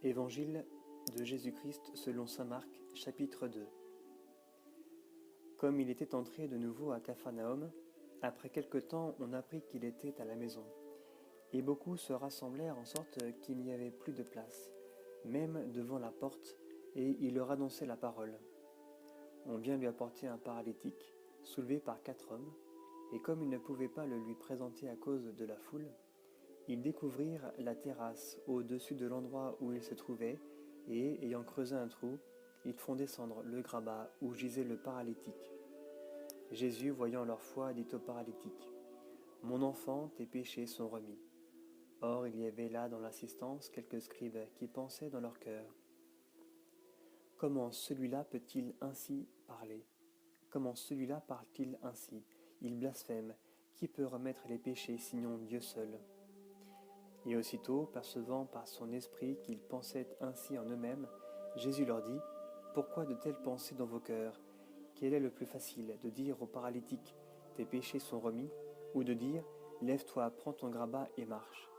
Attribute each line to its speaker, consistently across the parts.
Speaker 1: Évangile de Jésus-Christ selon saint Marc, chapitre 2. Comme il était entré de nouveau à Capharnaüm, après quelque temps on apprit qu'il était à la maison. Et beaucoup se rassemblèrent en sorte qu'il n'y avait plus de place, même devant la porte, et il leur annonçait la parole. On vient lui apporter un paralytique, soulevé par 4 hommes, et comme ils ne pouvaient pas le lui présenter à cause de la foule, ils découvrirent la terrasse au-dessus de l'endroit où il se trouvait, et, ayant creusé un trou, ils font descendre le grabat où gisait le paralytique. Jésus, voyant leur foi, dit au paralytique, « Mon enfant, tes péchés sont remis. » Or il y avait là dans l'assistance quelques scribes qui pensaient dans leur cœur, « Comment celui-là peut-il ainsi parler? Comment celui-là parle-t-il ainsi? Il blasphème. Qui peut remettre les péchés sinon Dieu seul ?» Et aussitôt, percevant par son esprit qu'ils pensaient ainsi en eux-mêmes, Jésus leur dit, « Pourquoi de telles pensées dans vos cœurs? Quel est le plus facile, de dire au paralytique, « Tes péchés sont remis » ou de dire, « Lève-toi, prends ton grabat et marche »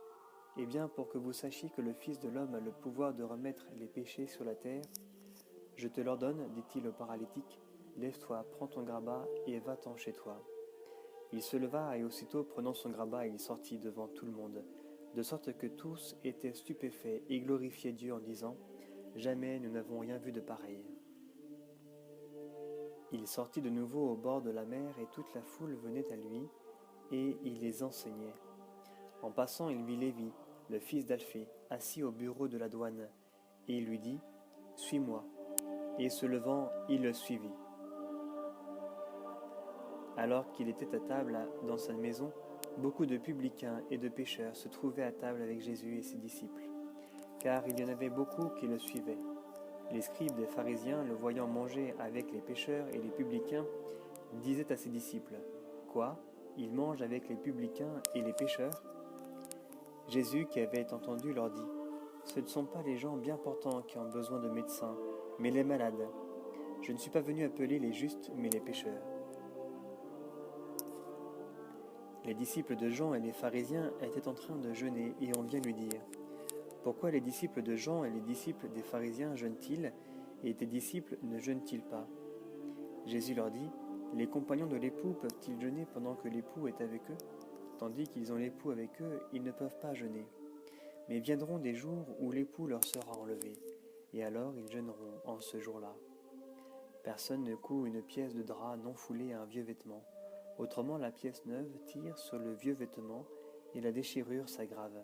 Speaker 1: Eh bien, pour que vous sachiez que le Fils de l'homme a le pouvoir de remettre les péchés sur la terre, je te l'ordonne, dit-il au paralytique, « Lève-toi, prends ton grabat et va-t'en chez toi. » Il se leva et aussitôt, prenant son grabat, il sortit devant tout le monde, de sorte que tous étaient stupéfaits et glorifiaient Dieu en disant, « Jamais nous n'avons rien vu de pareil. » Il sortit de nouveau au bord de la mer et toute la foule venait à lui, et il les enseignait. En passant, il vit Lévi, le fils d'Alphée, assis au bureau de la douane, et il lui dit, « Suis-moi. » Et se levant, il le suivit. Alors qu'il était à table dans sa maison, beaucoup de publicains et de pécheurs se trouvaient à table avec Jésus et ses disciples, car il y en avait beaucoup qui le suivaient. Les scribes des pharisiens, le voyant manger avec les pécheurs et les publicains, disaient à ses disciples, « Quoi? Il mange avec les publicains et les pécheurs ?» Jésus, qui avait entendu, leur dit, « Ce ne sont pas les gens bien portants qui ont besoin de médecins, mais les malades. Je ne suis pas venu appeler les justes, mais les pécheurs. » Les disciples de Jean et les pharisiens étaient en train de jeûner, et on vient lui dire, « Pourquoi les disciples de Jean et les disciples des pharisiens jeûnent-ils, et tes disciples ne jeûnent-ils pas ?» Jésus leur dit, « Les compagnons de l'époux peuvent-ils jeûner pendant que l'époux est avec eux? Tandis qu'ils ont l'époux avec eux, ils ne peuvent pas jeûner. Mais viendront des jours où l'époux leur sera enlevé, et alors ils jeûneront en ce jour-là. Personne ne coud une pièce de drap non foulée à un vieux vêtement. Autrement, la pièce neuve tire sur le vieux vêtement, et la déchirure s'aggrave.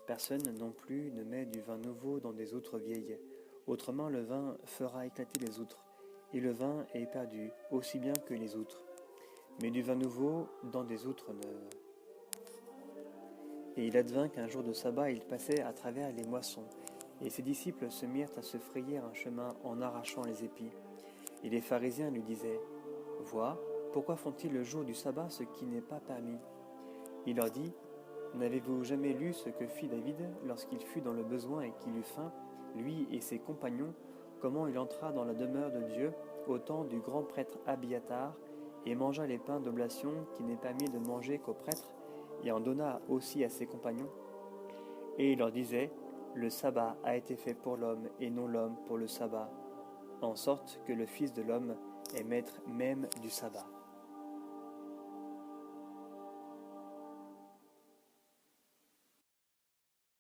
Speaker 1: Personne non plus ne met du vin nouveau dans des outres vieilles. Autrement, le vin fera éclater les outres, et le vin est perdu, aussi bien que les outres. Mais du vin nouveau dans des outres neuves. » Et il advint qu'un jour de sabbat, il passait à travers les moissons, et ses disciples se mirent à se frayer un chemin en arrachant les épis. Et les pharisiens lui disaient, « Vois, pourquoi font-ils le jour du sabbat ce qui n'est pas permis ?» Il leur dit, « N'avez-vous jamais lu ce que fit David lorsqu'il fut dans le besoin et qu'il eut faim, lui et ses compagnons, comment il entra dans la demeure de Dieu au temps du grand prêtre Abiatar, et mangea les pains d'oblation qui n'est permis de manger qu'aux prêtres, et en donna aussi à ses compagnons. Et il leur disait, le sabbat a été fait pour l'homme et non l'homme pour le sabbat, en sorte que le Fils de l'homme est maître même du sabbat. »